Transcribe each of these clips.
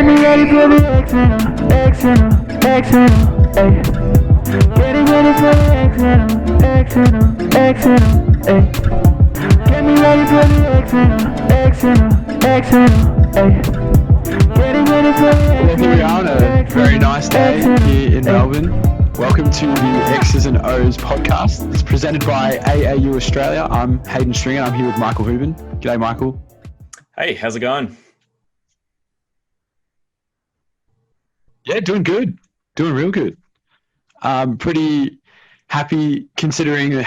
Get me ready for the X&O, ayy. Getting ready for the X&O, ayy. Get me ready for the X&O, ayy. Getting ready for the Well, here we are on a very nice day here in Melbourne. Welcome to the X's and O's podcast. It's presented by AAU Australia. I'm Hayden Stringer. I'm here with Michael Houben. G'day, Michael. Hey, how's it going? Yeah, doing good. Doing real good. Pretty happy considering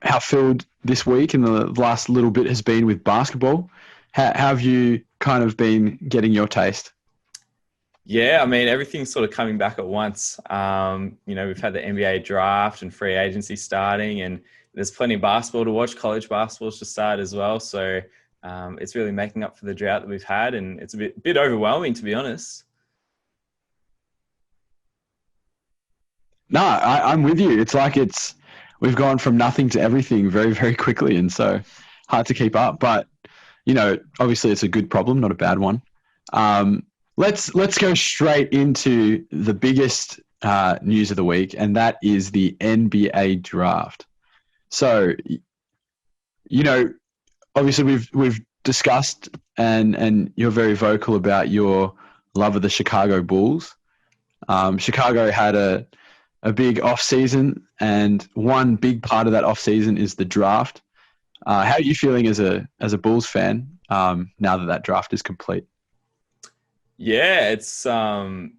how filled this week and the last little bit has been with basketball. How have you kind of been getting your taste? Yeah, I mean, everything's sort of coming back at once. We've had the NBA draft and free agency starting, and there's plenty of basketball to watch. College basketball's to start as well. So it's really making up for the drought that we've had, and it's a bit overwhelming, to be honest. No, I'm with you. It's like we've gone from nothing to everything very, very quickly, and so hard to keep up. But obviously, it's a good problem, not a bad one. Let's go straight into the biggest news of the week, and that is the NBA draft. So, obviously we've discussed, and you're very vocal about your love of the Chicago Bulls. Chicago had a big off season, and one big part of that off season is the draft. How are you feeling as a Bulls fan now that draft is complete? Yeah, it's been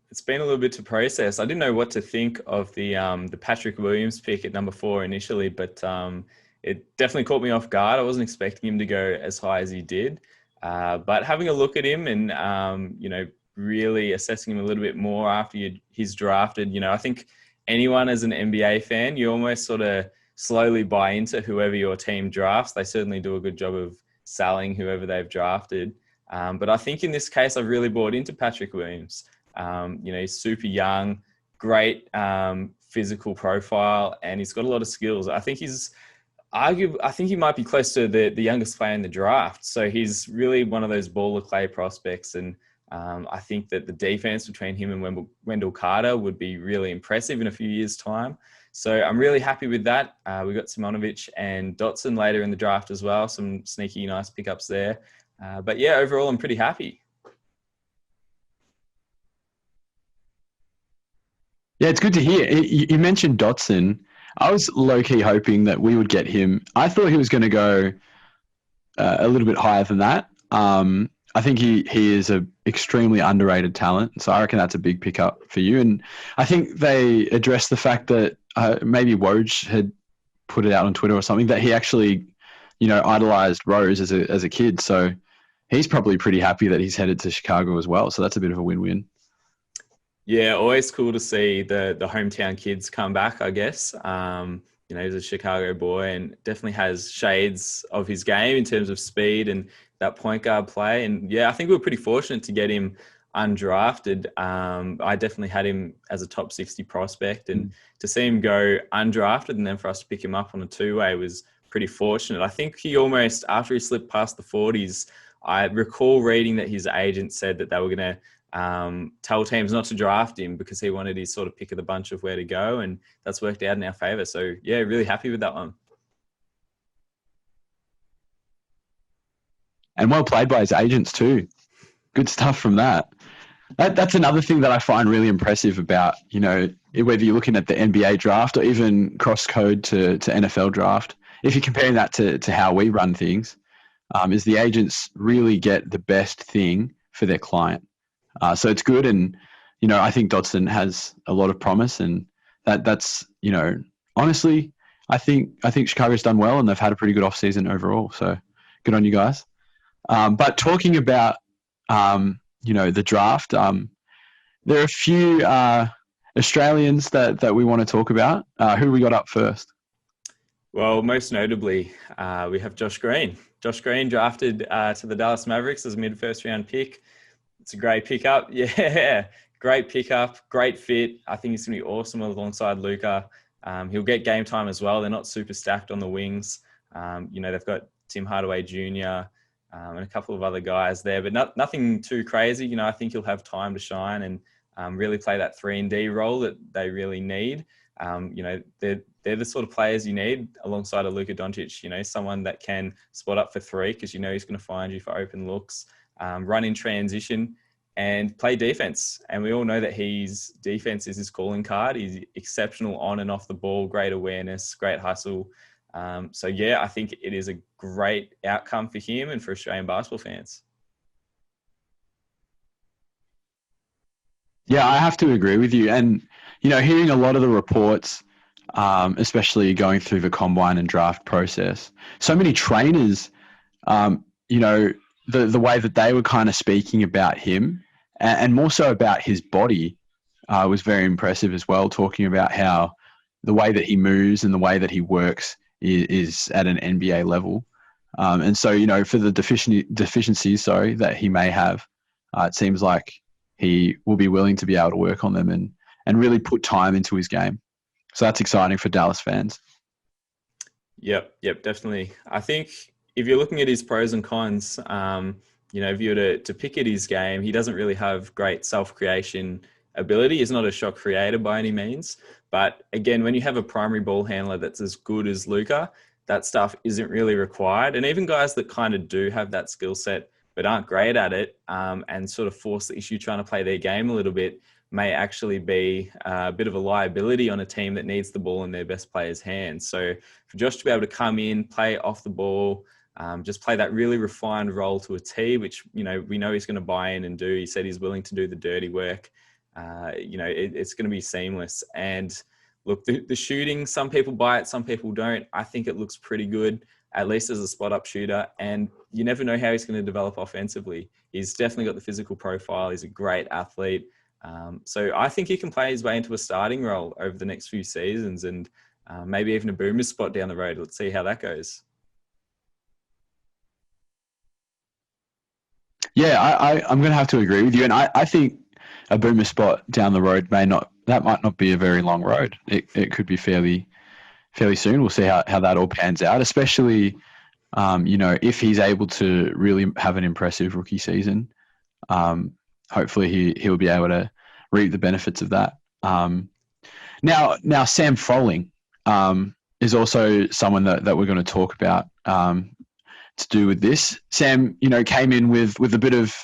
a little bit to process. I didn't know what to think of the Patrick Williams pick at number 4 initially, but it definitely caught me off guard. I wasn't expecting him to go as high as he did. But having a look at him and really assessing him a little bit more after he's drafted, I think anyone as an NBA fan, you almost sort of slowly buy into whoever your team drafts. They certainly do a good job of selling whoever they've drafted. But I think in this case, I've really bought into Patrick Williams. He's super young, great physical profile, and he's got a lot of skills. I think he might be close to the youngest player in the draft. So he's really one of those ball of clay prospects. And I think that the defense between him and Wendell Carter would be really impressive in a few years' time. So I'm really happy with that. We got Simonovic and Dotson later in the draft as well. Some sneaky, nice pickups there. But yeah, overall, I'm pretty happy. Yeah, it's good to hear. You mentioned Dotson. I was low-key hoping that we would get him. I thought he was going to go a little bit higher than that. I think he is an extremely underrated talent, so I reckon that's a big pickup for you. And I think they addressed the fact that maybe Woj had put it out on Twitter or something, that he actually, idolized Rose as a kid. So he's probably pretty happy that he's headed to Chicago as well. So that's a bit of a win-win. Yeah, always cool to see the hometown kids come back, I guess. He's a Chicago boy and definitely has shades of his game in terms of speed and that point guard play. And yeah, I think we were pretty fortunate to get him undrafted. I definitely had him as a top 60 prospect, and to see him go undrafted and then for us to pick him up on a two-way was pretty fortunate. I think he almost, after he slipped past the 40s, I recall reading that his agent said that they were going to tell teams not to draft him because he wanted his sort of pick of the bunch of where to go, and that's worked out in our favor. So yeah, really happy with that one. And well played by his agents too. Good stuff from that. That's another thing that I find really impressive about, whether you're looking at the NBA draft or even cross-code to NFL draft, if you're comparing that to how we run things, is the agents really get the best thing for their client. So it's good. And, I think Dotson has a lot of promise, and that's, honestly, I think Chicago's done well and they've had a pretty good offseason overall. So good on you guys. But talking about, the draft, there are a few Australians that we want to talk about. Who we got up first? Well, most notably, we have Josh Green. Josh Green drafted to the Dallas Mavericks as a mid-first round pick. It's a great pickup. Yeah, great pickup, great fit. I think he's going to be awesome alongside Luka. He'll get game time as well. They're not super stacked on the wings. They've got Tim Hardaway Jr., and a couple of other guys there, but nothing too crazy. I think he'll have time to shine and really play that 3-and-D role that they really need. They're the sort of players you need alongside a Luka Doncic, someone that can spot up for three because he's going to find you for open looks, run in transition and play defense. And we all know that his defense is his calling card. He's exceptional on and off the ball, great awareness, great hustle. I think it is a great outcome for him and for Australian basketball fans. Yeah, I have to agree with you. And, hearing a lot of the reports, especially going through the combine and draft process, so many trainers, the way that they were kind of speaking about him and more so about his body was very impressive as well, talking about how the way that he moves and the way that he works is at an NBA level. And so, for the deficiencies, that he may have, it seems like he will be willing to be able to work on them and really put time into his game. So that's exciting for Dallas fans. Yep, definitely. I think if you're looking at his pros and cons, if you were to pick at his game, he doesn't really have great self-creation ability. He's not a shot creator by any means. But again, when you have a primary ball handler that's as good as Luka, that stuff isn't really required. And even guys that kind of do have that skill set but aren't great at it and sort of force the issue trying to play their game a little bit may actually be a bit of a liability on a team that needs the ball in their best player's hands. So for Josh to be able to come in, play off the ball, just play that really refined role to a T, which, we know he's going to buy in and do. He said he's willing to do the dirty work. It's going to be seamless. And look, the shooting, some people buy it, some people don't. I think it looks pretty good, at least as a spot-up shooter. And you never know how he's going to develop offensively. He's definitely got the physical profile. He's a great athlete. So I think he can play his way into a starting role over the next few seasons and maybe even a boomer spot down the road. Let's see how that goes. Yeah, I'm going to have to agree with you. And I think a boomer spot down the road might not be a very long road. It could be fairly soon. We'll see how that all pans out, especially, if he's able to really have an impressive rookie season. Hopefully he'll be able to reap the benefits of that. Now Sam Froling is also someone that we're going to talk about to do with this. Sam, came in with a bit of,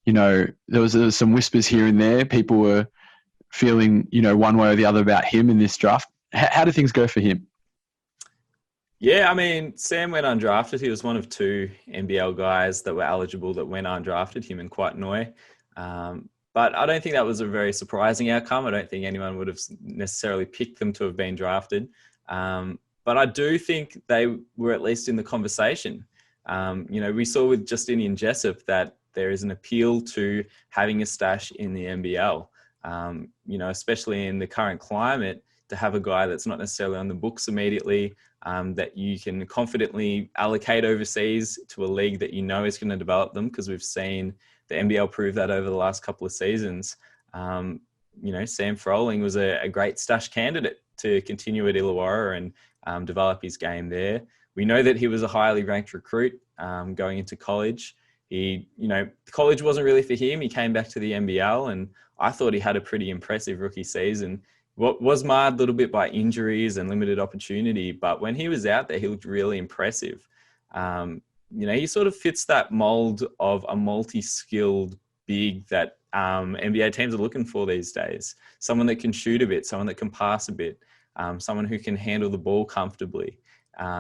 there was some whispers here and there. People were feeling, one way or the other about him in this draft. How do things go for him? Yeah, Sam went undrafted. He was one of two NBL guys that were eligible that went undrafted, him and Kwat Noi. But I don't think that was a very surprising outcome. I don't think anyone would have necessarily picked them to have been drafted. But I do think they were at least in the conversation. We saw with Justinian Jessup that there is an appeal to having a stash in the NBL, especially in the current climate, to have a guy that's not necessarily on the books immediately, that you can confidently allocate overseas to a league that is going to develop them, because we've seen the NBL prove that over the last couple of seasons. Sam Froling was a great stash candidate to continue at Illawarra and develop his game there. We know that he was a highly ranked recruit going into college. College wasn't really for him. He came back to the NBL, and I thought he had a pretty impressive rookie season. What was marred a little bit by injuries and limited opportunity, but when he was out there, he looked really impressive. He sort of fits that mold of a multi-skilled big that NBA teams are looking for these days. Someone that can shoot a bit, someone that can pass a bit, someone who can handle the ball comfortably,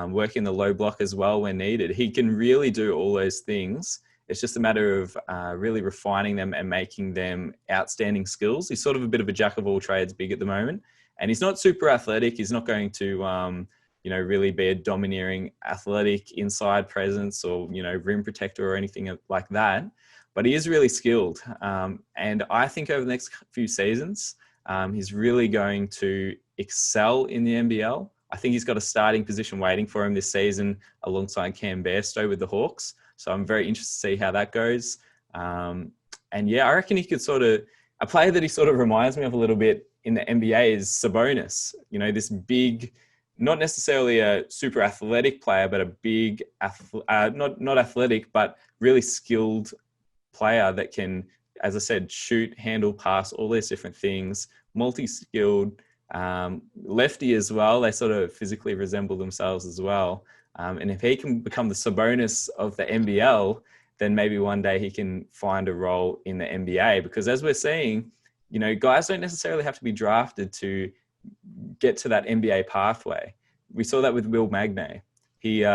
work in the low block as well when needed. He can really do all those things. It's just a matter of really refining them and making them outstanding skills. He's sort of a bit of a jack of all trades big at the moment. And he's not super athletic. He's not going to, really be a domineering athletic inside presence or, rim protector or anything like that. But he is really skilled. And I think over the next few seasons, he's really going to excel in the NBL. I think he's got a starting position waiting for him this season alongside Cam Bairstow with the Hawks. So I'm very interested to see how that goes. I reckon he could a player that he sort of reminds me of a little bit in the NBA is Sabonis. This big, not necessarily a super athletic player, but a big, not athletic, but really skilled player that can, as I said, shoot, handle, pass, all these different things, multi-skilled, lefty as well. They sort of physically resemble themselves as well. And if he can become the Sabonis of the NBL, then maybe one day he can find a role in the NBA. Because as we're seeing, you know, guys don't necessarily have to be drafted to get to that NBA pathway. We saw that with Will Magnay. He, you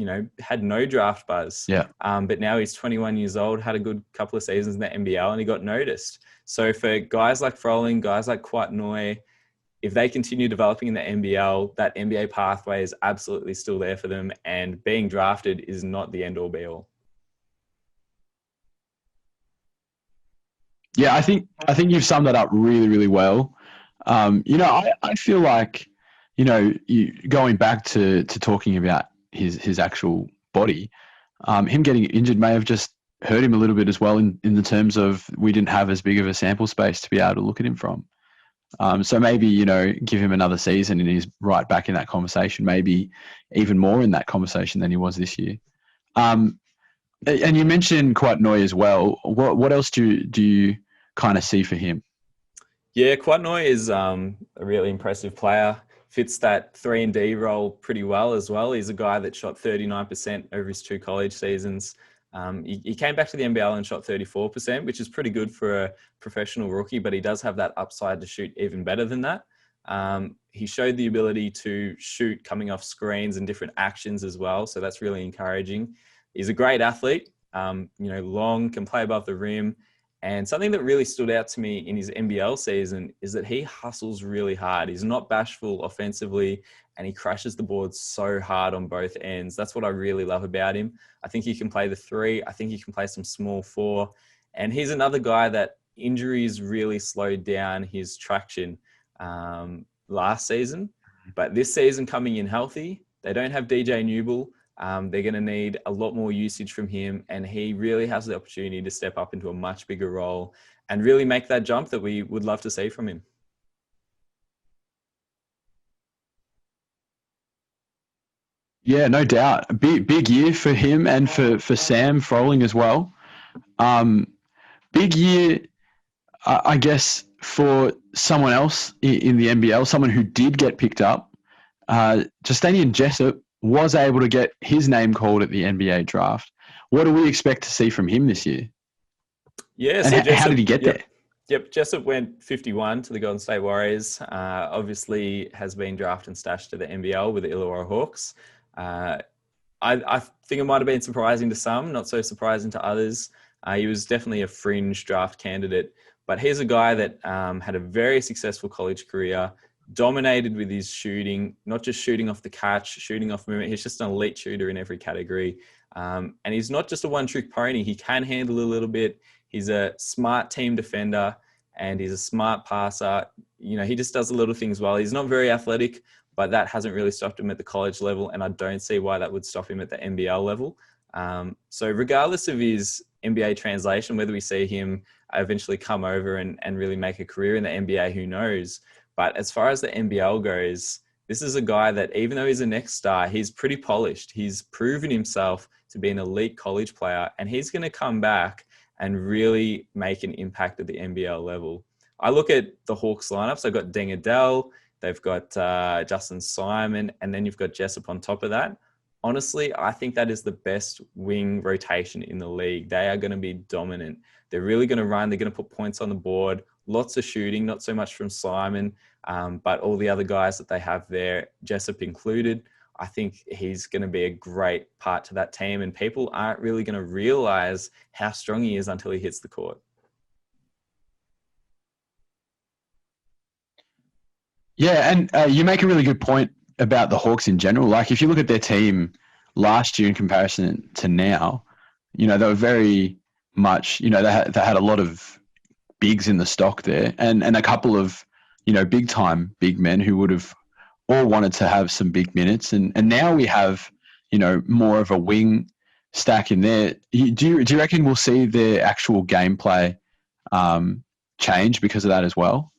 know, had no draft buzz. Yeah. But now he's 21 years old, had a good couple of seasons in the NBL, and he got noticed. So for guys like Froling, guys like Quatnoy, if they continue developing in the NBL, that NBA pathway is absolutely still there for them. And being drafted is not the end all be all. Yeah, I think you've summed that up really, really well. You know, I feel like, you know, going back to talking about his actual body, him getting injured may have just hurt him a little bit as well in the terms of we didn't have as big of a sample space to be able to look at him from. So maybe, you know, give him another season and he's right back in that conversation, maybe even more in that conversation than he was this year. And you mentioned Quatnoy as well. What else do you kind of see for him? Yeah, Quatnoy is a really impressive player. Fits that 3-and-D role pretty well as well. He's a guy that shot 39% over his 2 college seasons. He came back to the NBL and shot 34%, which is pretty good for a professional rookie, but he does have that upside to shoot even better than that. He showed the ability to shoot coming off screens and different actions as well, so that's really encouraging. He's a great athlete, you know, long, can play above the rim. And something that really stood out to me in his NBL season is that he hustles really hard. He's not bashful offensively, and he crashes the board so hard on both ends. That's what I really love about him. I think he can play the 3. I think he can play some small 4. And he's another guy that injuries really slowed down his traction last season. But this season, coming in healthy, they don't have DJ Newble. They're going to need a lot more usage from him, and he really has the opportunity to step up into a much bigger role and really make that jump that we would love to see from him. Yeah, no doubt. A big year for him and for Sam Froling as well. Big year, I guess, for someone else in the NBL, someone who did get picked up. Justinian Jessup was able to get his name called at the NBA draft. What do we expect to see from him this year? Yeah, and how did he get there? Yep, Jessup went 51 to the Golden State Warriors. Obviously has been drafted and stashed to the NBL with the Illawarra Hawks. I think it might have been surprising to some, not so surprising to others. He was definitely a fringe draft candidate, but he's a guy that had a very successful college career, dominated with his shooting, not just shooting off the catch, shooting off movement. He's just an elite shooter in every category. And he's not just a one-trick pony. He can handle a little bit. He's a smart team defender, and he's a smart passer. You know, he just does a little things well. He's not very athletic, but that hasn't really stopped him at the college level, and I don't see why that would stop him at the NBL level. So regardless of his NBA translation, whether we see him eventually come over and really make a career in the NBA, who knows? But as far as the NBL goes, this is a guy that, even though he's a next star, he's pretty polished. He's proven himself to be an elite college player, and he's going to come back and really make an impact at the NBL level. I look at the Hawks lineups. They've got Deng Adele, they've got Justin Simon, and then you've got Jessup on top of that. Honestly, I think that is the best wing rotation in the league. They are going to be dominant. They're really going to run. They're going to put points on the board. Lots of shooting, not so much from Simon, but all the other guys that they have there, Jessup included. I think he's going to be a great part to that team, and people aren't really going to realize how strong he is until he hits the court. Yeah, and you make a really good point about the Hawks in general. Like, if you look at their team last year in comparison to now, you know, they were very much, you know, they had a lot of bigs in the stock there, and a couple of, you know, big time big men who would have all wanted to have some big minutes, and now we have, you know, more of a wing stack in there. Do you reckon we'll see their actual gameplay change because of that as well?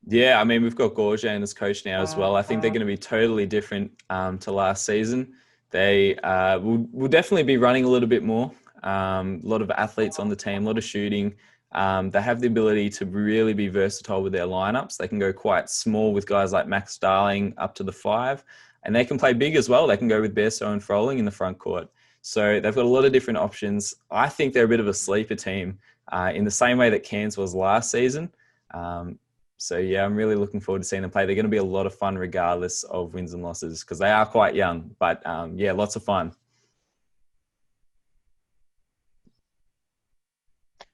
Yeah, I mean, we've got Gorgian as coach now as well. I think they're going to be totally different to last season. They will definitely be running a little bit more. A lot of athletes on the team, a lot of shooting. They have the ability to really be versatile with their lineups. They can go quite small with guys like Max Starling up to the 5, and they can play big as well. They can go with Bairstow and Froling in the front court. So they've got a lot of different options. I think they're a bit of a sleeper team in the same way that Cairns was last season. So, yeah, I'm really looking forward to seeing them play. They're going to be a lot of fun regardless of wins and losses because they are quite young. But, yeah, lots of fun.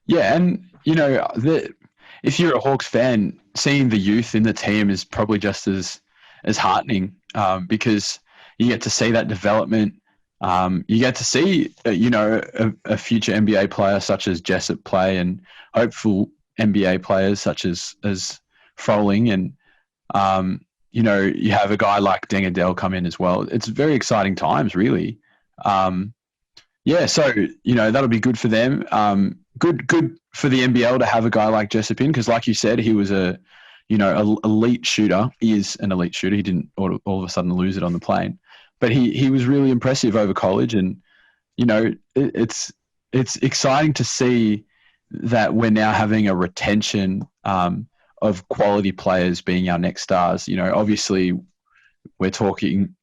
Yeah, and if you're a Hawks fan, seeing the youth in the team is probably just as heartening because you get to see that development. You get to see a future NBA player such as Jessup play, and hopeful NBA players such as Froling, and you have a guy like Dengadell come in as well. It's very exciting times, really. Yeah, so that'll be good for them. Good for the NBL to have a guy like Jessup in because, like you said, he was a elite shooter. He is an elite shooter. He didn't all of a sudden lose it on the plane, but he was really impressive over college, and it's exciting to see that we're now having a retention of quality players being our next stars. Obviously, we're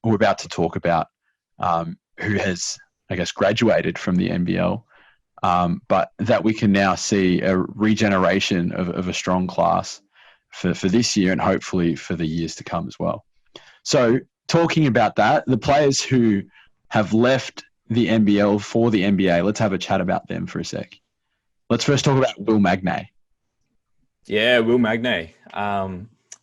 about to talk about who has, I guess, graduated from the NBL, but that we can now see a regeneration of a strong class for this year and hopefully for the years to come as well. So talking about that, the players who have left the NBL for the NBA, let's have a chat about them for a sec. Let's first talk about Will Magnay. Yeah, Will Magnay.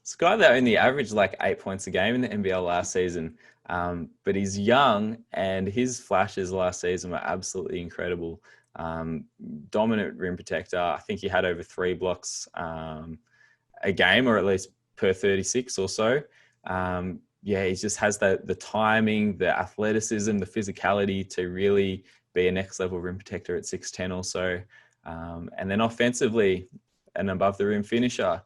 It's a guy that only averaged like 8 points a game in the NBL last season. But he's young, and his flashes last season were absolutely incredible. Dominant rim protector. I think he had over 3 blocks a game, or at least per 36 or so. Yeah, he just has the timing, the athleticism, the physicality to really be a next level rim protector at 6'10" or so. And then offensively, an above the rim finisher.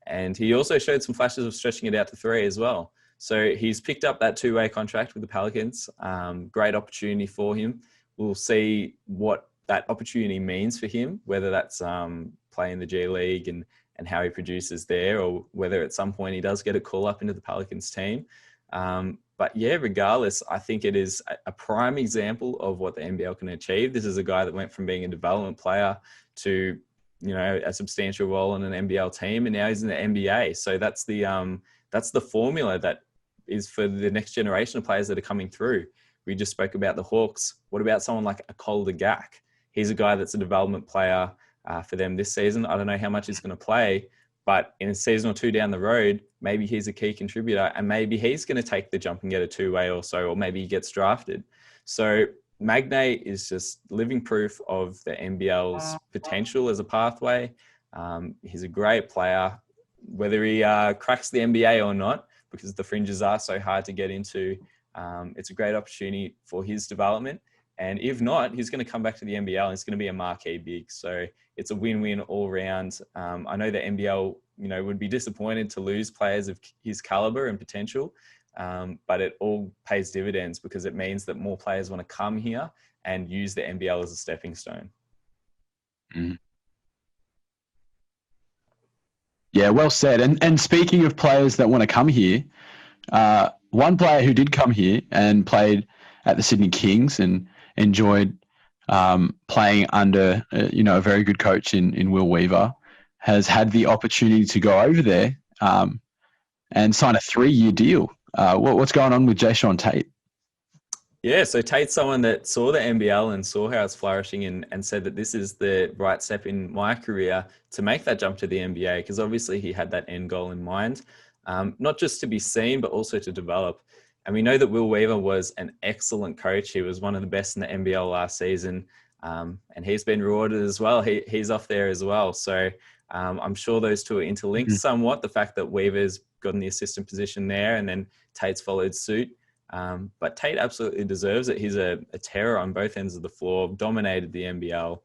And he also showed some flashes of stretching it out to 3 as well. So he's picked up that 2-way contract with the Pelicans. Great opportunity for him. We'll see what that opportunity means for him, whether that's playing the G League and how he produces there, or whether at some point he does get a call up into the Pelicans team. But yeah, regardless, I think it is a prime example of what the NBL can achieve. This is a guy that went from being a development player to a substantial role in an NBL team, and now he's in the NBA. So that's the formula that is for the next generation of players that are coming through. We just spoke about the Hawks. What about someone like Akolda Gak? He's a guy that's a development player for them this season. I don't know how much he's going to play, but in a season or 2 down the road, maybe he's a key contributor, and maybe he's going to take the jump and get a 2-way or so, or maybe he gets drafted. So Magnay is just living proof of the NBL's potential as a pathway. He's a great player, whether he cracks the NBA or not, because the fringes are so hard to get into. It's a great opportunity for his development. And if not, he's going to come back to the NBL and it's going to be a marquee big. So it's a win-win all round. I know the NBL, would be disappointed to lose players of his caliber and potential, but it all pays dividends because it means that more players want to come here and use the NBL as a stepping stone. Mm. Yeah, well said. And speaking of players that want to come here, one player who did come here and played at the Sydney Kings and enjoyed playing under a very good coach in Will Weaver has had the opportunity to go over there and sign a 3-year deal. What's going on with Jayshawn Tate? Yeah, so Tate's someone that saw the NBL and saw how it's flourishing and said that this is the right step in my career to make that jump to the NBA, because obviously he had that end goal in mind, not just to be seen, but also to develop. And we know that Will Weaver was an excellent coach. He was one of the best in the NBL last season, and he's been rewarded as well. He's off there as well. So I'm sure those two are interlinked somewhat, the fact that Weaver's gotten the assistant position there and then Tate's followed suit. But Tate absolutely deserves it. He's a terror on both ends of the floor, dominated the NBL.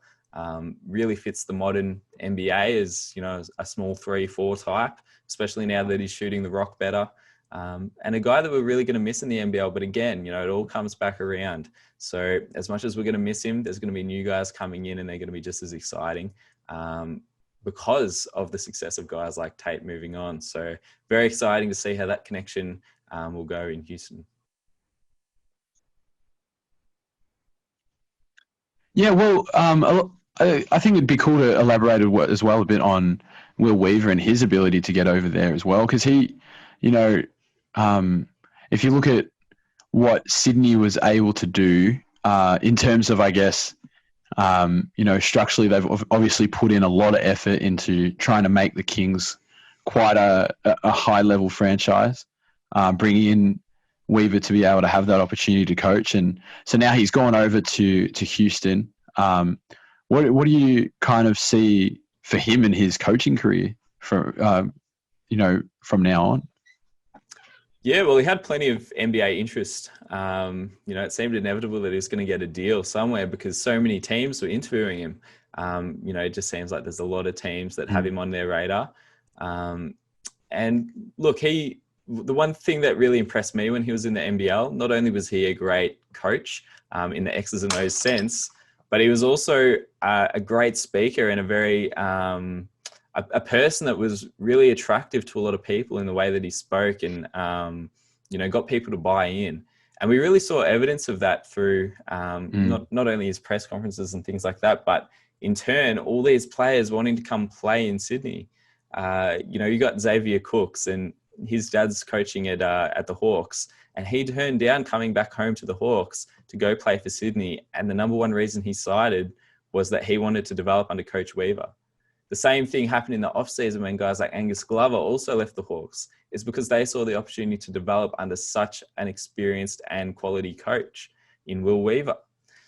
Really fits the modern NBA as, you know, a small 3-4 type, especially now that he's shooting the rock better. And a guy that we're really going to miss in the NBL. But again, you know, it all comes back around. So as much as we're going to miss him, there's going to be new guys coming in and they're going to be just as exciting because of the success of guys like Tate moving on. So very exciting to see how that connection will go in Houston. Yeah, well, I think it'd be cool to elaborate as well a bit on Will Weaver and his ability to get over there as well, because he, you know, if you look at what Sydney was able to do in terms of, I guess, you know, structurally, they've obviously put in a lot of effort into trying to make the Kings quite a high-level franchise, bringing in Weaver to be able to have that opportunity to coach. And so now he's gone over to Houston. What do you kind of see for him in his coaching career from, you know, from now on? Yeah, well, he had plenty of NBA interest. You know, it seemed inevitable that he was going to get a deal somewhere because so many teams were interviewing him. You know, it just seems like there's a lot of teams that have him on their radar. And look, the one thing that really impressed me when he was in the NBL, not only was he a great coach in the X's and O's sense, but he was also a great speaker and a very a person that was really attractive to a lot of people in the way that he spoke and you know, got people to buy in. And we really saw evidence of that through not only his press conferences and things like that, but in turn, all these players wanting to come play in Sydney. You know, you got Xavier Cooks and his dad's coaching at the Hawks, and he turned down coming back home to the Hawks to go play for Sydney. And the number one reason he cited was that he wanted to develop under Coach Weaver. The same thing happened in the offseason when guys like Angus Glover also left the Hawks. It's because they saw the opportunity to develop under such an experienced and quality coach in Will Weaver.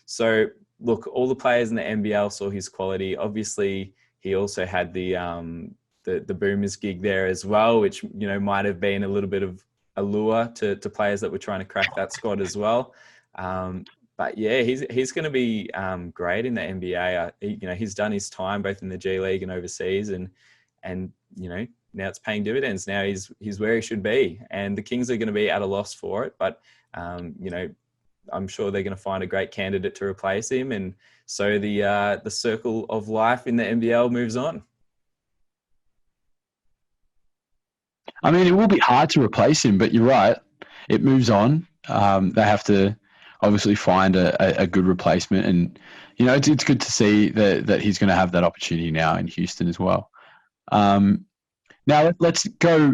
So look, all the players in the NBL saw his quality. Obviously, he also had the Boomers gig there as well, which, you know, might have been a little bit of a lure to players that were trying to crack that squad as well. But yeah, he's going to be great in the NBA. You know, he's done his time both in the G League and overseas, and you know, now it's paying dividends. Now he's where he should be, and the Kings are going to be at a loss for it. But you know, I'm sure they're going to find a great candidate to replace him, and so the circle of life in the NBL moves on. I mean, it will be hard to replace him, but you're right. It moves on. They have to obviously find a good replacement. And, you know, it's good to see that he's going to have that opportunity now in Houston as well. Now, let's go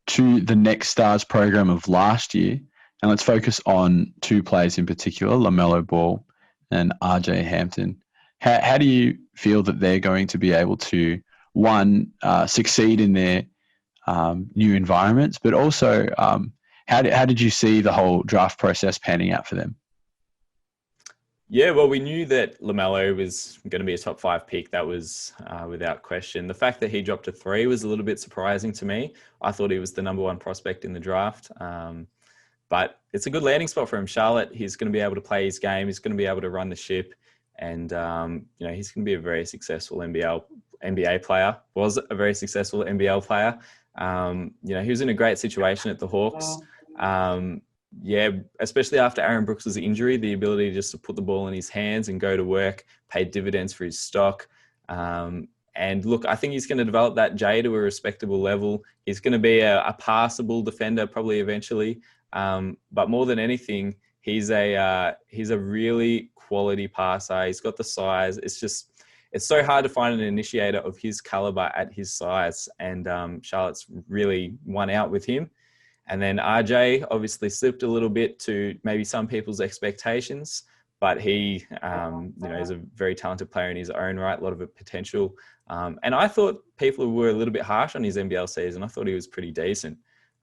to the Next Stars program of last year, and let's focus on two players in particular, LaMelo Ball and RJ Hampton. How do you feel that they're going to be able to, one, succeed in their new environments, but also how did you see the whole draft process panning out for them? Yeah, well, we knew that LaMelo was going to be a top 5 pick. That was without question. The fact that he dropped to 3 was a little bit surprising to me. I thought he was the number 1 prospect in the draft. But it's a good landing spot for him. Charlotte, he's going to be able to play his game. He's going to be able to run the ship. And, you know, he's going to be a very successful NBA player. Was a very successful NBL player. You know, he was in a great situation at the Hawks. Yeah, especially after Aaron Brooks' injury, the ability just to put the ball in his hands and go to work, paid dividends for his stock. And look, I think he's going to develop that J to a respectable level. He's going to be a passable defender probably eventually. But more than anything, he's a really quality passer. He's got the size. It's so hard to find an initiator of his caliber at his size. And Charlotte's really won out with him. And then RJ obviously slipped a little bit to maybe some people's expectations, but he, you know, is a very talented player in his own right, a lot of potential. And I thought people were a little bit harsh on his NBL season. I thought he was pretty decent.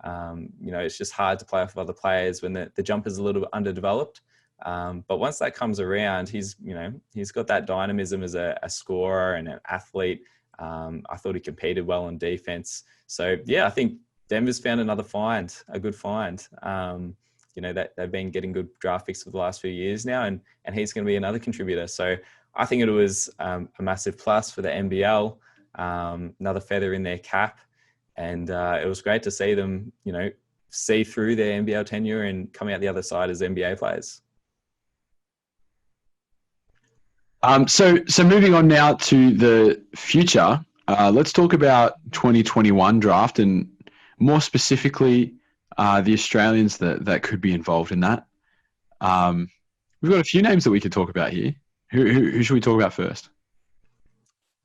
You know, it's just hard to play off of other players when the jumper's a little bit underdeveloped. But once that comes around, he's got that dynamism as a scorer and an athlete. I thought he competed well on defense. So yeah, I think Denver's found another find, a good find. You know, that they've been getting good draft picks for the last few years now, and he's going to be another contributor. So I think it was a massive plus for the NBL, another feather in their cap. And it was great to see them, see through their NBL tenure and come out the other side as NBA players. So moving on now to the future, let's talk about 2021 draft and more specifically the Australians that could be involved in that. We've got a few names that we could talk about here. Who should we talk about first?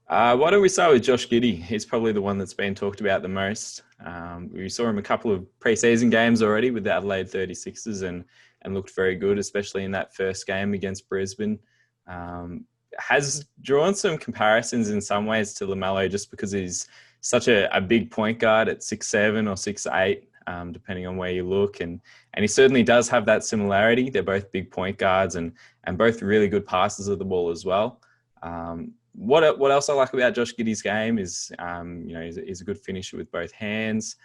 Why don't we start with Josh Giddey? He's probably the one that's been talked about the most. We saw him a couple of preseason games already with the Adelaide 36ers and looked very good, especially in that first game against Brisbane. Has drawn some comparisons in some ways to LaMelo just because he's such a big point guard at 6'7" or 6'8", depending on where you look. And he certainly does have that similarity. They're both big point guards and both really good passers of the ball as well. What else I like about Josh Giddey's game is, he's a good finisher with both hands.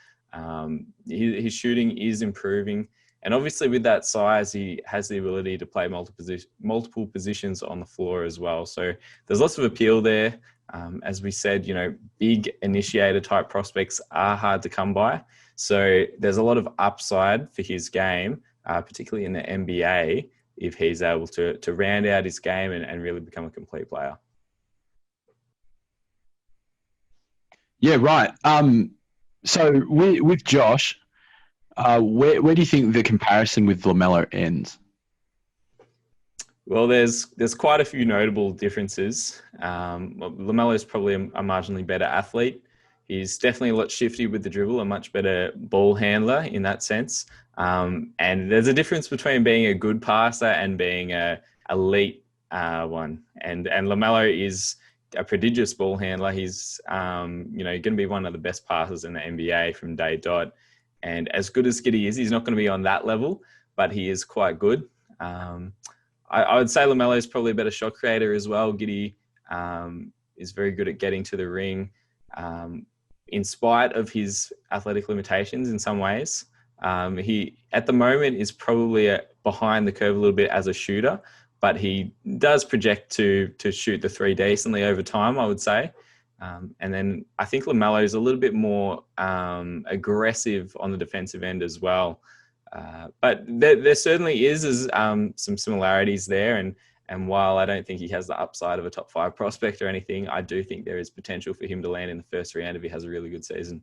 His shooting is improving. And obviously with that size, he has the ability to play multiple positions on the floor as well. So there's lots of appeal there. As we said, big initiator type prospects are hard to come by. So there's a lot of upside for his game, particularly in the NBA, if he's able to round out his game and really become a complete player. Yeah, right. So with Josh, where do you think the comparison with LaMelo ends? Well, there's quite a few notable differences. LaMelo is probably a marginally better athlete. He's definitely a lot shifty with the dribble, a much better ball handler in that sense. And there's a difference between being a good passer and being a elite one. And LaMelo is a prodigious ball handler. He's going to be one of the best passers in the NBA from day dot. And as good as Giddey is, he's not going to be on that level, but he is quite good. I would say LaMelo is probably a better shot creator as well. Giddey is very good at getting to the ring, in spite of his athletic limitations in some ways. He, at the moment, is probably behind the curve a little bit as a shooter, but he does project to shoot the three decently over time, I would say. And then I think LaMelo is a little bit more aggressive on the defensive end as well. But there certainly is some similarities there. And while I don't think he has the upside of a top 5 prospect or anything, I do think there is potential for him to land in the first round if he has a really good season.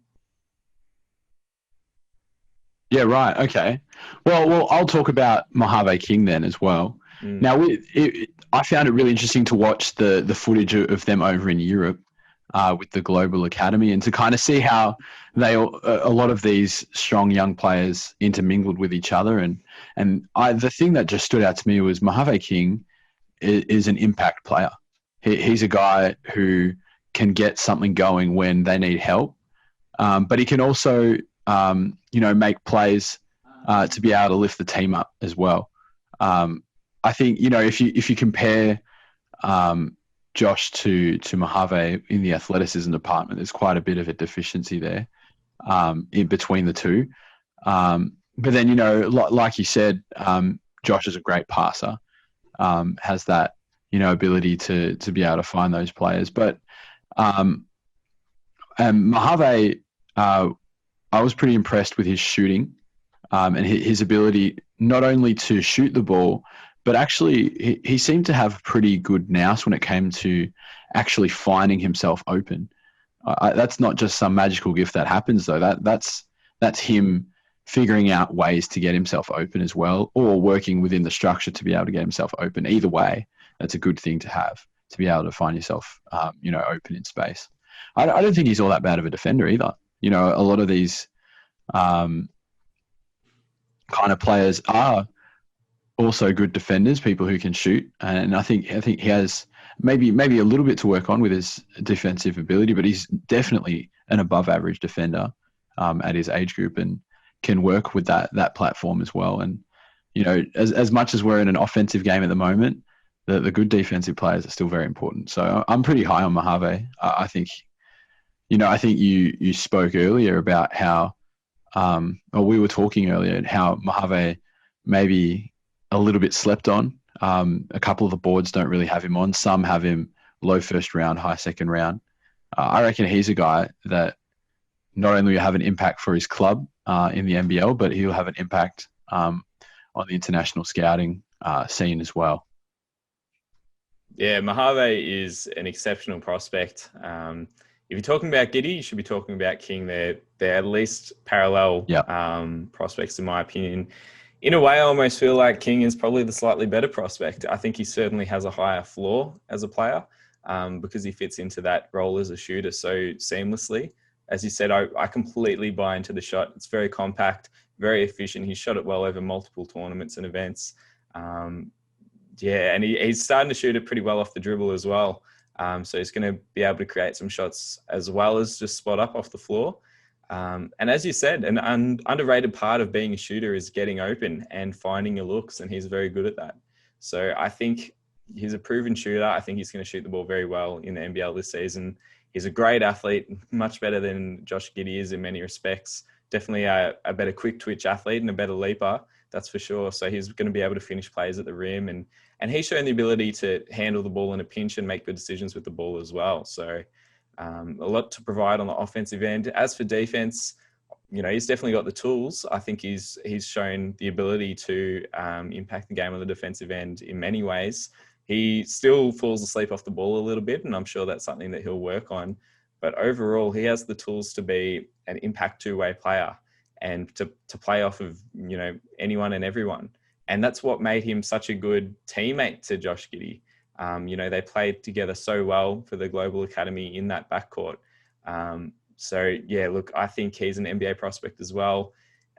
Yeah, right. Okay. Well, I'll talk about Mojave King then as well. Now, I found it really interesting to watch the footage of them over in Europe. With the Global Academy, and to kind of see how a lot of these strong young players intermingled with each other. And the thing that just stood out to me was Mojave King is an impact player. He's a guy who can get something going when they need help, but he can also, make plays to be able to lift the team up as well. I think, if you compare Josh to Mojave in the athleticism department, there's quite a bit of a deficiency there in between the two. But then, like you said, Josh is a great passer, has that, ability to be able to find those players. But Mojave, I was pretty impressed with his shooting and his ability not only to shoot the ball, but actually, he seemed to have pretty good nous when it came to actually finding himself open. That's not just some magical gift that happens, though. That's him figuring out ways to get himself open as well, or working within the structure to be able to get himself open. Either way, that's a good thing to have, to be able to find yourself, open in space. I don't think he's all that bad of a defender either. A lot of these kind of players are also good defenders, people who can shoot, and I think he has maybe a little bit to work on with his defensive ability, but he's definitely an above average defender at his age group and can work with that platform as well. And as much as we're in an offensive game at the moment, the good defensive players are still very important. So I'm pretty high on Mojave. I think you spoke earlier about how, or we were talking earlier, how Mojave maybe a little bit slept on A couple of the boards don't really have him on. Some have him low first round, high second round. I reckon he's a guy that not only will have an impact for his club in the NBL, but he'll have an impact on the international scouting scene as well. Yeah, Mojave is an exceptional prospect. If you're talking about Giddy, you should be talking about King. They're at least parallel prospects, in my opinion. In a way, I almost feel like King is probably the slightly better prospect. I think he certainly has a higher floor as a player because he fits into that role as a shooter so seamlessly. As you said, I completely buy into the shot. It's very compact, very efficient. He's shot it well over multiple tournaments and events. And he's starting to shoot it pretty well off the dribble as well. So he's going to be able to create some shots as well as just spot up off the floor. And as you said, an underrated part of being a shooter is getting open and finding your looks, and he's very good at that. So I think he's a proven shooter. I think he's going to shoot the ball very well in the NBL this season. He's a great athlete, much better than Josh Giddey is in many respects. Definitely a better quick twitch athlete and a better leaper, that's for sure. So he's going to be able to finish plays at the rim, and he's shown the ability to handle the ball in a pinch and make good decisions with the ball as well. So a lot to provide on the offensive end. As for defense, he's definitely got the tools. I think he's shown the ability to impact the game on the defensive end in many ways. He still falls asleep off the ball a little bit, and I'm sure that's something that he'll work on. But overall, he has the tools to be an impact two-way player and to play off of, anyone and everyone. And that's what made him such a good teammate to Josh Giddey. They played together so well for the Global Academy in that backcourt. I think he's an NBA prospect as well.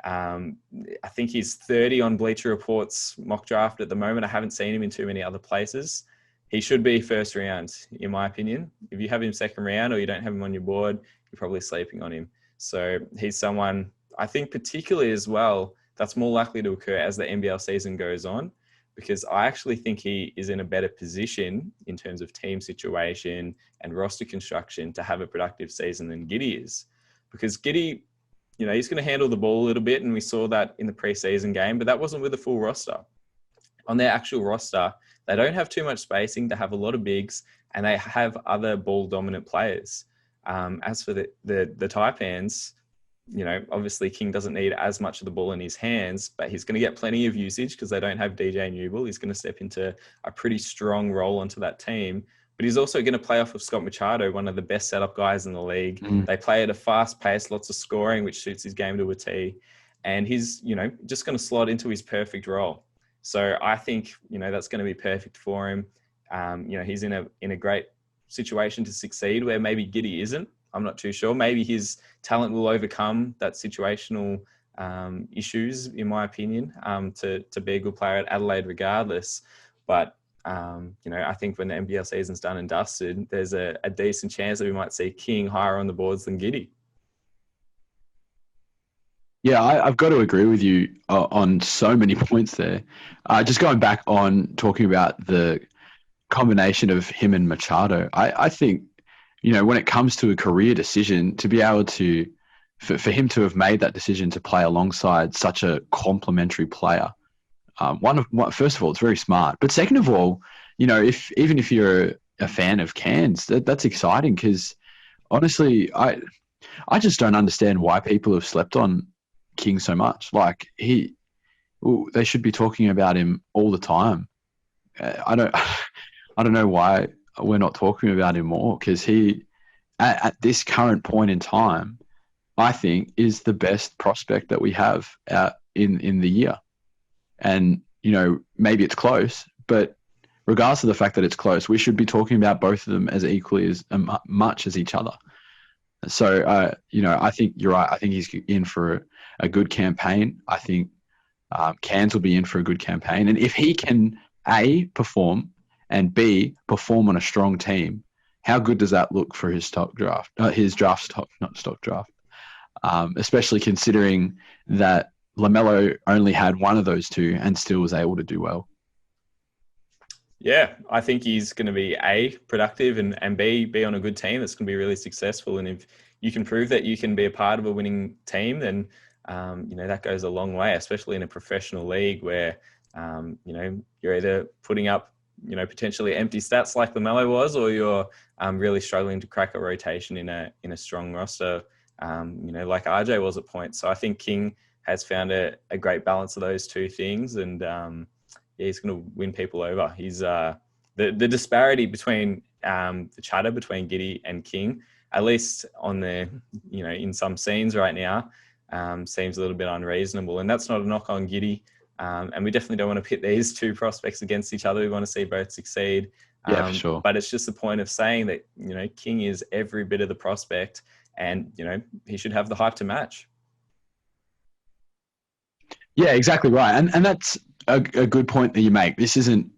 I think he's 30 on Bleacher Report's mock draft at the moment. I haven't seen him in too many other places. He should be first round, in my opinion. If you have him second round or you don't have him on your board, you're probably sleeping on him. So he's someone, I think particularly as well, that's more likely to occur as the NBL season goes on, because I actually think he is in a better position in terms of team situation and roster construction to have a productive season than Giddey is. Because Giddey, he's going to handle the ball a little bit, and we saw that in the preseason game, but that wasn't with a full roster. On their actual roster, they don't have too much spacing. They have a lot of bigs, and they have other ball-dominant players. As for the Taipans, obviously King doesn't need as much of the ball in his hands, but he's going to get plenty of usage because they don't have DJ Newell. He's going to step into a pretty strong role onto that team. But he's also going to play off of Scott Machado, one of the best setup guys in the league. They play at a fast pace, lots of scoring, which suits his game to a T. And he's, just going to slot into his perfect role. So I think, that's going to be perfect for him. He's in a great situation to succeed where maybe Giddey isn't. I'm not too sure. Maybe his talent will overcome that situational issues, in my opinion, to be a good player at Adelaide regardless. But I think when the NBL season's done and dusted, there's a decent chance that we might see King higher on the boards than Giddey. Yeah, I've got to agree with you on so many points there. Just going back on talking about the combination of him and Machado, I think, when it comes to a career decision, to be able to, for him to have made that decision to play alongside such a complementary player, first of all, it's very smart. But second of all, even if you're a fan of Cairns, that's exciting because honestly, I just don't understand why people have slept on King so much. Like they should be talking about him all the time. I don't know why we're not talking about him more, because he, at this current point in time, I think is the best prospect that we have in the year. And, maybe it's close, but regardless of the fact that it's close, we should be talking about both of them as equally as much as each other. So, I think you're right. I think he's in for a good campaign. I think Cairns will be in for a good campaign. And if he can, A, perform, and B, perform on a strong team, how good does that look for his draft stock, not stock draft? Especially considering that LaMelo only had one of those two and still was able to do well. Yeah, I think he's going to be A, productive, and B, be on a good team that's going to be really successful. And if you can prove that you can be a part of a winning team, then, that goes a long way, especially in a professional league where, you're either putting up, potentially empty stats like LaMelo was, or you're really struggling to crack a rotation in a strong roster, like RJ was at points. So I think King has found a great balance of those two things, and he's going to win people over. He's the disparity between the chatter between Giddey and King, at least on the, in some scenes right now, seems a little bit unreasonable. And that's not a knock on Giddey. And we definitely don't want to pit these two prospects against each other. We want to see both succeed. Yeah, for sure. But it's just the point of saying that, King is every bit of the prospect, and, he should have the hype to match. Yeah, exactly right. And that's a good point that you make. This isn't,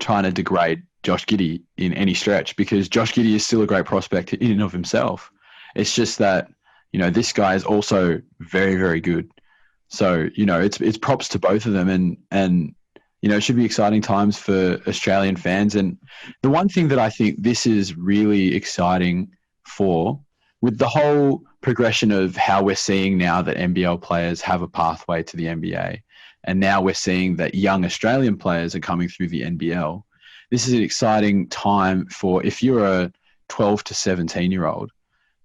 trying to degrade Josh Giddey in any stretch, because Josh Giddey is still a great prospect in and of himself. It's just that, this guy is also very, very good. So, it's props to both of them, and it should be exciting times for Australian fans. And the one thing that I think this is really exciting for, with the whole progression of how we're seeing now that NBL players have a pathway to the NBA, and now we're seeing that young Australian players are coming through the NBL. This is an exciting time for, if you're a 12 to 17-year-old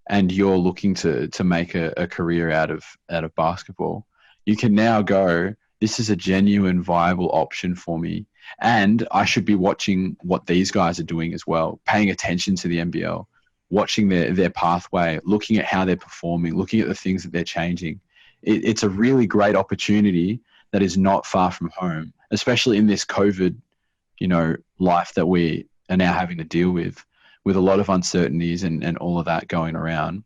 and you're looking to make a career out of basketball, you can now go, this is a genuine, viable option for me. And I should be watching what these guys are doing as well, paying attention to the NBL, watching their pathway, looking at how they're performing, looking at the things that they're changing. It's a really great opportunity that is not far from home, especially in this COVID, life that we are now having to deal with a lot of uncertainties and all of that going around.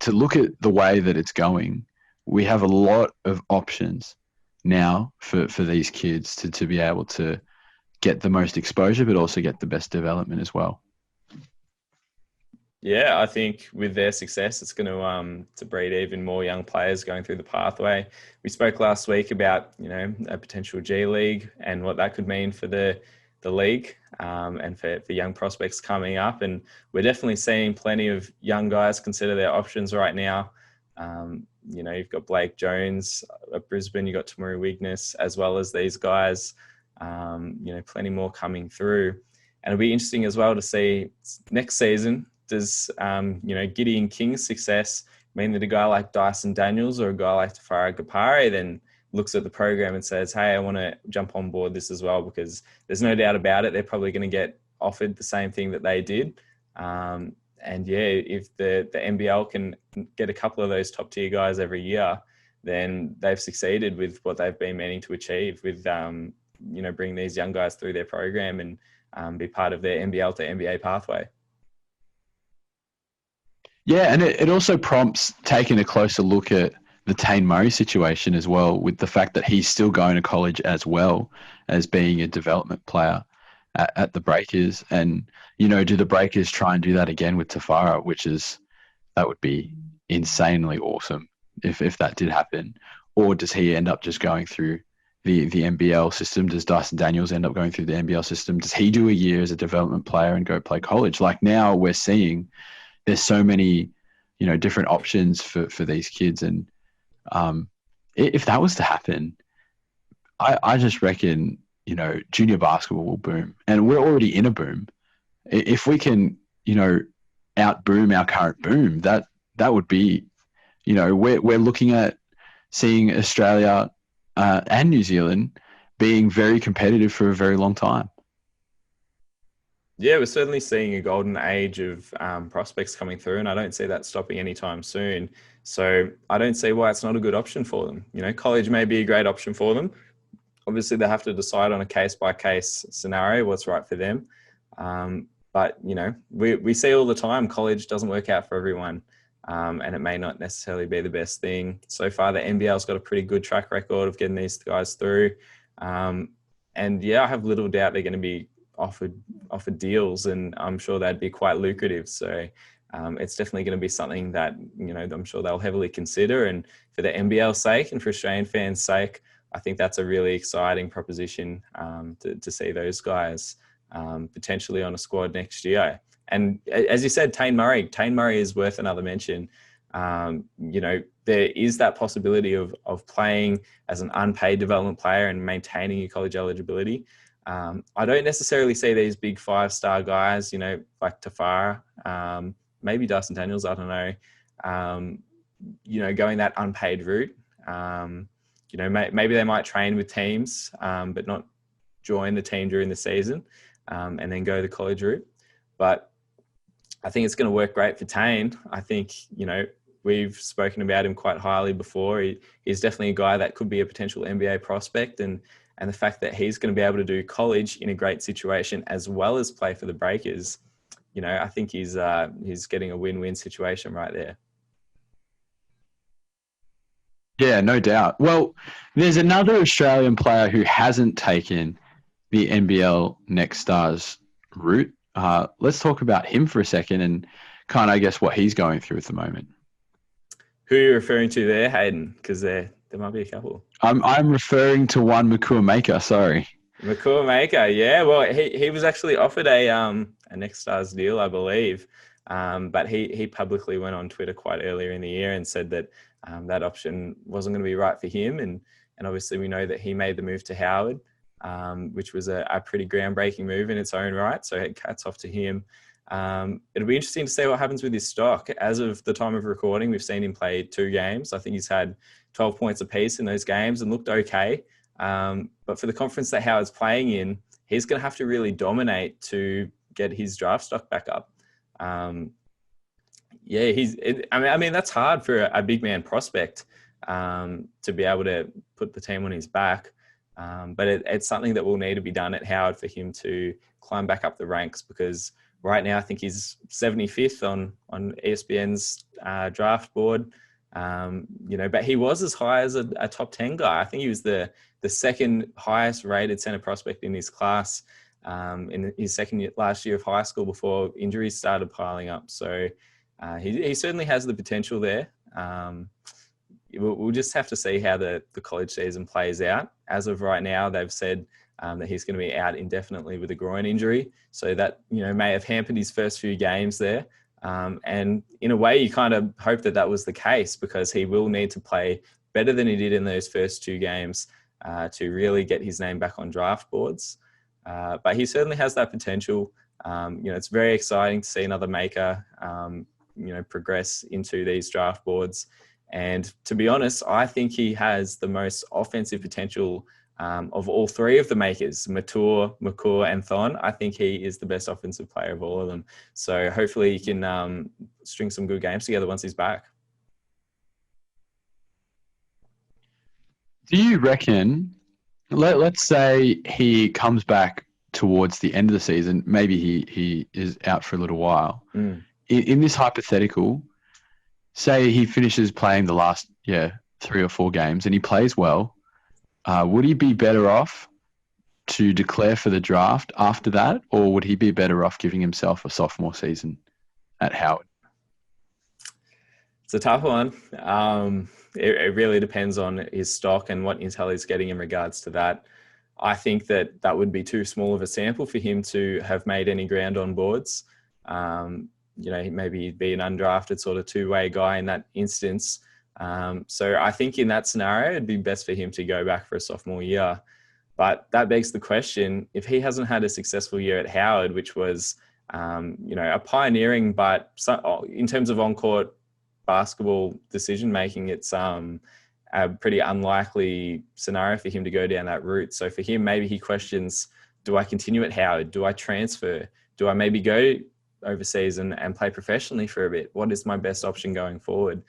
To look at the way that it's going, we have a lot of options now for these kids to be able to get the most exposure, but also get the best development as well. Yeah, I think with their success, it's going to breed even more young players going through the pathway. We spoke last week about, a potential G League and what that could mean for the league, and for young prospects coming up. And we're definitely seeing plenty of young guys consider their options right now. You've got Blake Jones at Brisbane, you've got Tamuri Wigness, as well as these guys, plenty more coming through. And it'll be interesting as well to see next season, does, Giddey and King's success mean that a guy like Dyson Daniels or a guy like Tafari Gapare then looks at the program and says, hey, I want to jump on board this as well, because there's no doubt about it, they're probably going to get offered the same thing that they did. And yeah, if the NBL can get a couple of those top tier guys every year, then they've succeeded with what they've been meaning to achieve with, bring these young guys through their program and be part of their NBL to NBA pathway. Yeah, and it also prompts taking a closer look at the Tane Murray situation as well, with the fact that he's still going to college as well as being a development player at the Breakers. And, do the Breakers try and do that again with Tafara, that would be insanely awesome if that did happen. Or does he end up just going through the NBL system? Does Dyson Daniels end up going through the NBL system? Does he do a year as a development player and go play college? Like now we're seeing there's so many, different options for these kids. And if that was to happen, I just reckon, junior basketball will boom. And we're already in a boom. If we can, out-boom our current boom, that would be, we're looking at seeing Australia and New Zealand being very competitive for a very long time. Yeah, we're certainly seeing a golden age of prospects coming through, and I don't see that stopping anytime soon. So I don't see why it's not a good option for them. College may be a great option for them. Obviously, they have to decide on a case-by-case scenario what's right for them. But, we see all the time college doesn't work out for everyone, and it may not necessarily be the best thing. So far, the NBL's got a pretty good track record of getting these guys through. And, yeah, I have little doubt they're going to be offered deals, and I'm sure that'd be quite lucrative. So it's definitely going to be something that, I'm sure they'll heavily consider. And for the NBL's sake and for Australian fans' sake, I think that's a really exciting proposition to see those guys potentially on a squad next year. And as you said, Tane Murray is worth another mention. There is that possibility of playing as an unpaid development player and maintaining your college eligibility. I don't necessarily see these big 5-star guys, like Tafara, maybe Dyson Daniels, I don't know, going that unpaid route. Maybe they might train with teams, but not join the team during the season, and then go the college route. But I think it's going to work great for Tane. I think, we've spoken about him quite highly before. He's definitely a guy that could be a potential NBA prospect, and the fact that he's going to be able to do college in a great situation as well as play for the Breakers, I think he's getting a win-win situation right there. Yeah, no doubt. Well, there's another Australian player who hasn't taken the NBL Next Stars route. Let's talk about him for a second and kind of, I guess, what he's going through at the moment. Who are you referring to there, Hayden? Because there might be a couple. I'm referring to one Makua Maker. Sorry, Makua Maker. Yeah, well, he was actually offered a Next Stars deal, I believe, but he publicly went on Twitter quite earlier in the year and said that that option wasn't going to be right for him, and obviously we know that he made the move to Howard, which was a pretty groundbreaking move in its own right. So hats off to him. It'll be interesting to see what happens with his stock. As of the time of recording, we've seen him play 2 games. I think he's had 12 points apiece in those games and looked okay. But for the conference that Howard's playing in, he's going to have to really dominate to get his draft stock back up. I mean, that's hard for a big man prospect to be able to put the team on his back. But it's something that will need to be done at Howard for him to climb back up the ranks, because right now I think he's 75th on ESPN's draft board. But he was as high as a top 10 guy. I think he was the second highest rated center prospect in his class in his last year of high school before injuries started piling up. So he certainly has the potential there. We'll just have to see how the college season plays out. As of right now, they've said that he's going to be out indefinitely with a groin injury. So that, may have hampered his first few games there. And in a way, you kind of hope that was the case, because he will need to play better than he did in those first 2 games to really get his name back on draft boards. But he certainly has that potential. It's very exciting to see another Maker, progress into these draft boards. And to be honest, I think he has the most offensive potential of all 3 of the Makers, Matur, Makua, and Thon. I think he is the best offensive player of all of them. So hopefully he can string some good games together once he's back. do you reckon, let's say he comes back towards the end of the season, maybe he is out for a little while. In this hypothetical, say he finishes playing the last 3 or 4 games and he plays well, would he be better off to declare for the draft after that, or would he be better off giving himself a sophomore season at Howard? It's a tough one. It really depends on his stock and what intel he's getting in regards to that. I think that would be too small of a sample for him to have made any ground on boards. Maybe he'd be an undrafted sort of 2-way guy in that instance. So I think in that scenario, it'd be best for him to go back for a sophomore year. But that begs the question, if he hasn't had a successful year at Howard, which was, a pioneering, but in terms of on-court basketball decision-making, it's a pretty unlikely scenario for him to go down that route. So for him, maybe he questions, do I continue at Howard? Do I transfer? Do I maybe go overseas and play professionally for a bit? What is my best option going forward?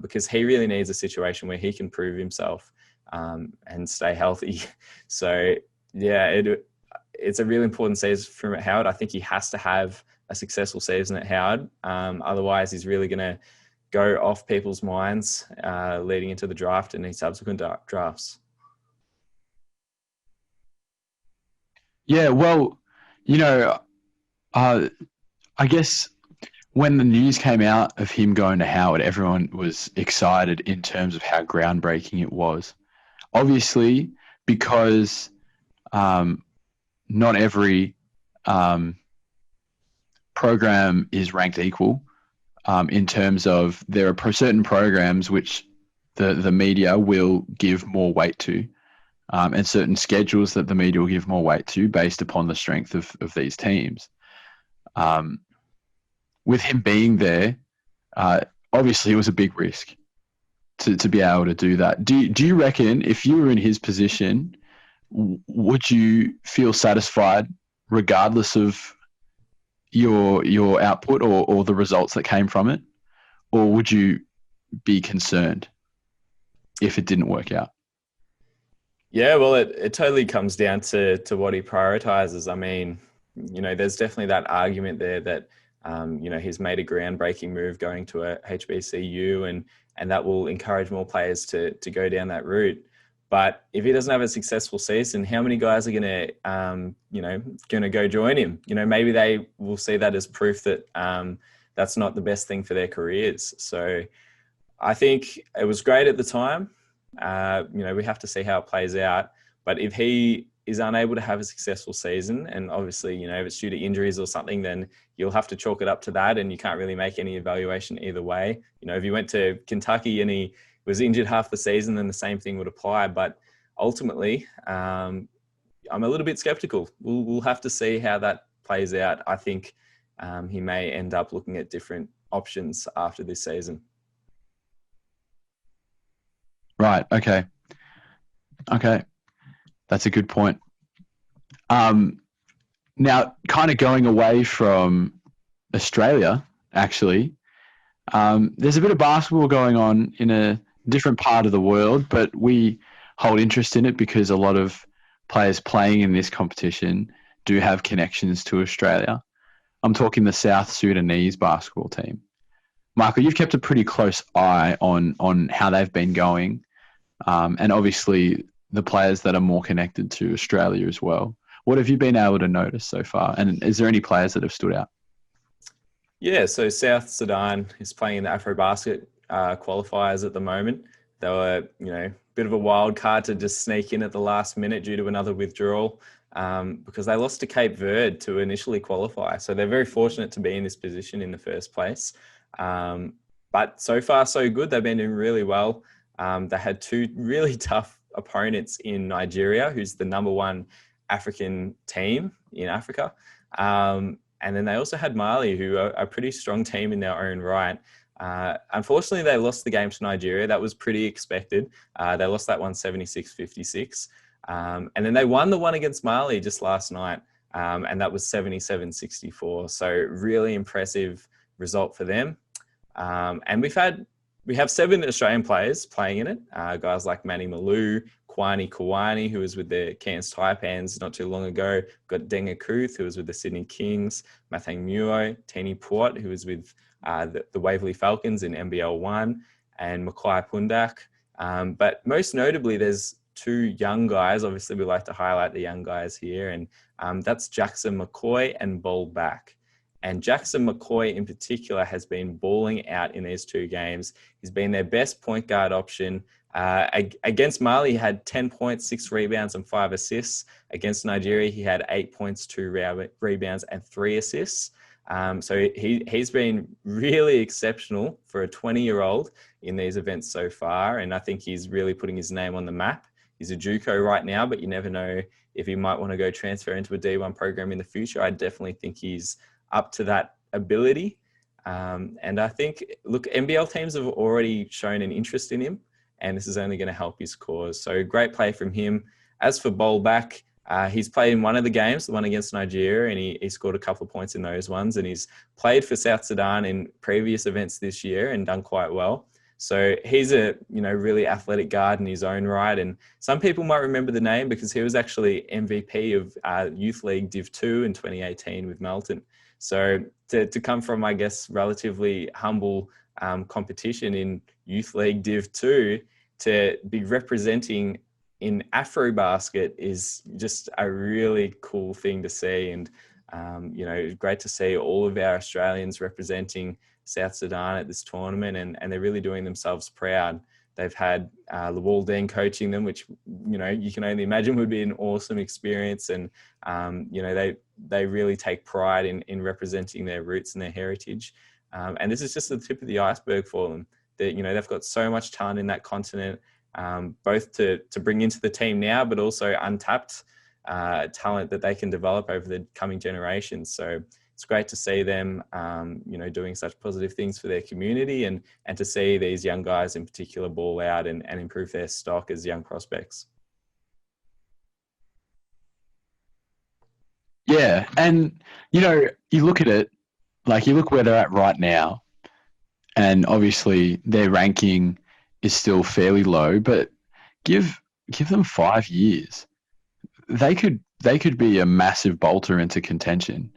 Because he really needs a situation where he can prove himself and stay healthy. So it's a really important season for him at Howard. I think he has to have a successful season at Howard. Otherwise, he's really going to go off people's minds leading into the draft and his subsequent drafts. Yeah, well, I guess when the news came out of him going to Howard, everyone was excited in terms of how groundbreaking it was. Obviously, because not every program is ranked equal. in terms of there are certain programs which the media will give more weight to, and certain schedules that the media will give more weight to based upon the strength of these teams. With him being there, obviously it was a big risk to be able to do that. Do you reckon if you were in his position, would you feel satisfied regardless of your output or the results that came from it? Or would you be concerned if it didn't work out? Yeah, well, it totally comes down to what he prioritizes. I mean, there's definitely that argument there that, he's made a groundbreaking move going to a HBCU and that will encourage more players to go down that route. But if he doesn't have a successful season, how many guys are going to go join him? Maybe they will see that as proof that that's not the best thing for their careers. So I think it was great at the time. We have to see how it plays out. But if he is unable to have a successful season, and obviously, if it's due to injuries or something, then you'll have to chalk it up to that, and you can't really make any evaluation either way. If you went to Kentucky and he was injured half the season, then the same thing would apply. But ultimately, I'm a little bit skeptical. We'll have to see how that plays out. I think he may end up looking at different options after this season. Right. Okay. That's a good point. Now, kind of going away from Australia, actually, there's a bit of basketball going on in a different part of the world, but we hold interest in it because a lot of players playing in this competition do have connections to Australia. I'm talking the South Sudanese basketball team. Michael, you've kept a pretty close eye on how they've been going, and obviously the players that are more connected to Australia as well. What have you been able to notice so far? And is there any players that have stood out? Yeah, so South Sudan is playing in the Afrobasket qualifiers at the moment. They were, a bit of a wild card to just sneak in at the last minute due to another withdrawal because they lost to Cape Verde to initially qualify. So they're very fortunate to be in this position in the first place. But so far, so good. They've been doing really well. They had two really tough opponents in Nigeria, who's the number one African team in Africa. And then they also had Mali, who are a pretty strong team in their own right. Unfortunately, they lost the game to Nigeria. That was pretty expected. They lost that one 76-56. And then they won the one against Mali just last night. And that was 77-64. So really impressive result for them. And we have 7 Australian players playing in it. Guys like Manny Malou, Kwani Kawani, who was with the Cairns Taipans not too long ago. Got Denga Kuth, who was with the Sydney Kings. Mathang Muo, Tini Puat, who was with the Waverley Falcons in NBL 1. And Makai Pundak. But most notably, there's 2 young guys. Obviously, we like to highlight the young guys here. And that's Jackson Makoi and Ball Back. And Jackson Makoi in particular has been balling out in these 2 games. He's been their best point guard option. Against Mali, he had 10 points, 6 rebounds and 5 assists. Against Nigeria, he had 8 points, 2 rebounds and 3 assists. So he's been really exceptional for a 20-year-old in these events so far. And I think he's really putting his name on the map. He's a JuCo right now, but you never know if he might want to go transfer into a D1 program in the future. I definitely think he's up to that ability. And I think, look, NBL teams have already shown an interest in him, and this is only going to help his cause. So great play from him. As for Bowlback, he's played in one of the games, the one against Nigeria, and he scored a couple of points in those ones. And he's played for South Sudan in previous events this year and done quite well. So he's a really athletic guard in his own right. And some people might remember the name because he was actually MVP of Youth League Div 2 in 2018 with Melton. So to come from, I guess, relatively humble competition in Youth League Div 2 to be representing in Afrobasket is just a really cool thing to see. And, great to see all of our Australians representing South Sudan at this tournament, and they're really doing themselves proud. They've had Lawal Dean coaching them, which, you can only imagine would be an awesome experience. And, they really take pride in representing their roots and their heritage. And this is just the tip of the iceberg for them. That, you know, they've got so much talent in that continent, both to bring into the team now, but also untapped talent that they can develop over the coming generations. So it's great to see them, you know, doing such positive things for their community, and to see these young guys in particular ball out and improve their stock as young prospects. Yeah, and you know, you look at it, like you look where they're at right now, and obviously their ranking is still fairly low, but give them 5 years. They could be a massive bolter into contention.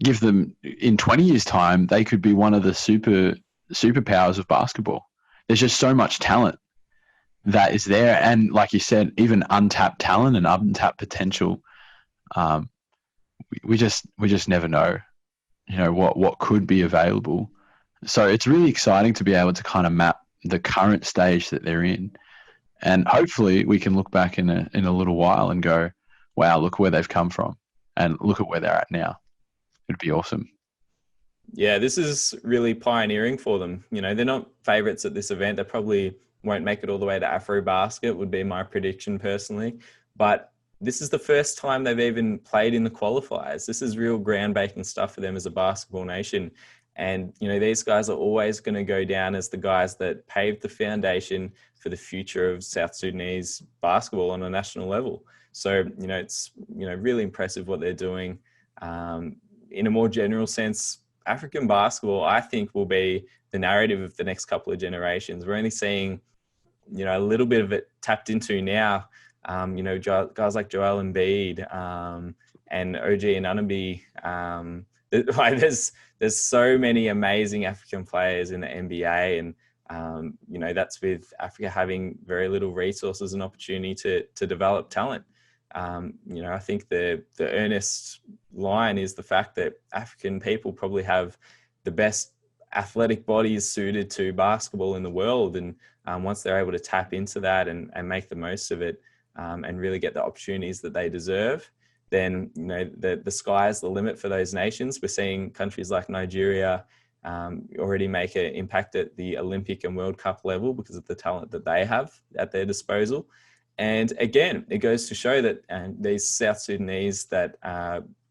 Give them in 20 years' time, they could be one of the superpowers of basketball. There's just so much talent that is there, and like you said, even untapped talent and untapped potential. Um, we just never know, you know, what could be available. So it's really exciting to be able to kind of map the current stage that they're in, and hopefully we can look back in a little while and go, wow, look where they've come from, and look at where they're at now. It'd be awesome. Yeah, this is really pioneering for them. You know, they're not favorites at this event. They probably won't make it all the way to Afrobasket, would be my prediction personally. But this is the first time they've even played in the qualifiers. This is real groundbreaking stuff for them as a basketball nation. And, you know, these guys are always going to go down as the guys that paved the foundation for the future of South Sudanese basketball on a national level. So, you know, it's, you know, really impressive what they're doing. In a more general sense, African basketball, I think, will be the narrative of the next couple of generations. We're only seeing, you know, a little bit of it tapped into now. You know, guys like Joel Embiid and OG Anunoby. There's so many amazing African players in the NBA, and you know, that's with Africa having very little resources and opportunity to develop talent. You know, I think the earnest line is the fact that African people probably have the best athletic bodies suited to basketball in the world. And once they're able to tap into that and make the most of it, and really get the opportunities that they deserve, then, you know, the sky's the limit for those nations. We're seeing countries like Nigeria already make an impact at the Olympic and World Cup level because of the talent that they have at their disposal. And again, it goes to show that these South Sudanese that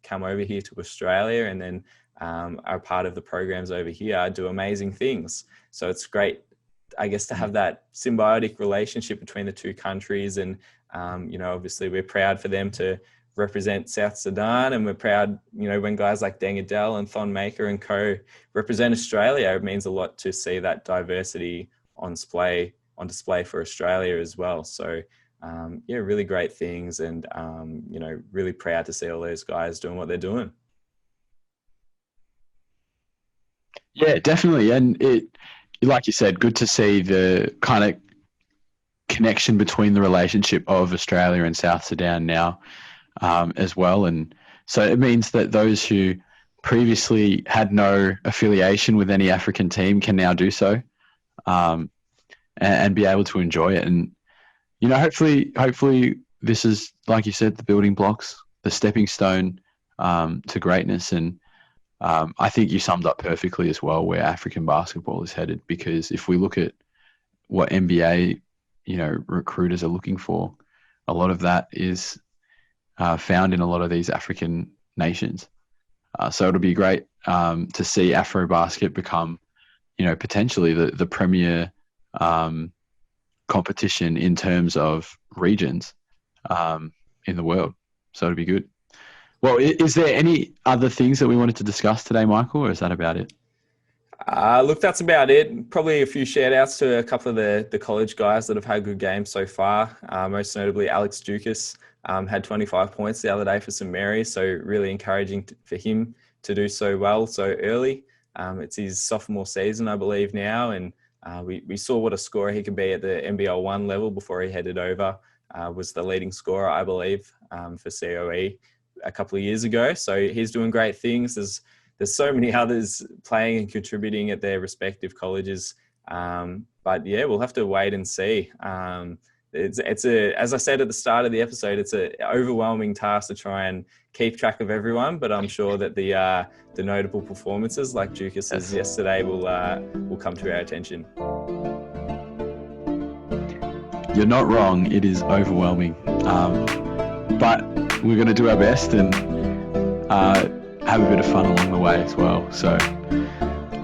come over here to Australia and then are part of the programs over here do amazing things. So it's great, I guess, to have that symbiotic relationship between the two countries. And, you know, obviously we're proud for them to represent South Sudan, and we're proud, you know, when guys like Deng Adel and Thon Maker and co represent Australia. It means a lot to see that diversity on display for Australia as well. So, yeah, really great things, and you know, really proud to see all those guys doing what they're doing. Yeah, definitely. And it, like you said, good to see the kind of connection between the relationship of Australia and South Sudan now, as well. And so it means that those who previously had no affiliation with any African team can now do so, and be able to enjoy it. And, you know, hopefully this is, like you said, the building blocks, the stepping stone to greatness. And I think you summed up perfectly as well where African basketball is headed, because if we look at what NBA, you know, recruiters are looking for, a lot of that is found in a lot of these African nations. So it'll be great to see Afrobasket become, you know, potentially the premier competition in terms of regions in the world. So it'll be good. Well, is there any other things that we wanted to discuss today, Michael, or is that about it? Look, that's about it. Probably a few shout outs to a couple of the college guys that have had good games so far. Most notably, Alex Dukas had 25 points the other day for St. Mary's. So really encouraging for him to do so well so early. It's his sophomore season, I believe, now. And we saw what a scorer he could be at the NBL 1 level before he headed over. Was the leading scorer, I believe, for COE a couple of years ago. So he's doing great things. There's so many others playing and contributing at their respective colleges. But yeah, we'll have to wait and see. it's a, as I said at the start of the episode, it's a overwhelming task to try and keep track of everyone. But I'm sure that the notable performances, like JuCo says yesterday, will come to our attention. You're not wrong. It is overwhelming, but we're going to do our best and have a bit of fun along the way as well. So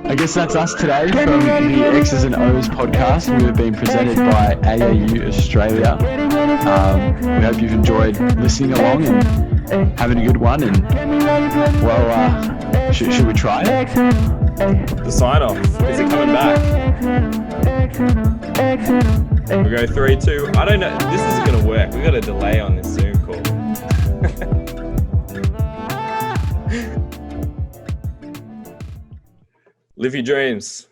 I guess that's us today from the X's and O's podcast. We have been presented by AAU Australia. We hope you've enjoyed listening along and having a good one. And well, should we try it? The sign off. Is it coming back? We go 3, 2. I don't know. This isn't going to work. We got a delay on this Zoom call. Live your dreams.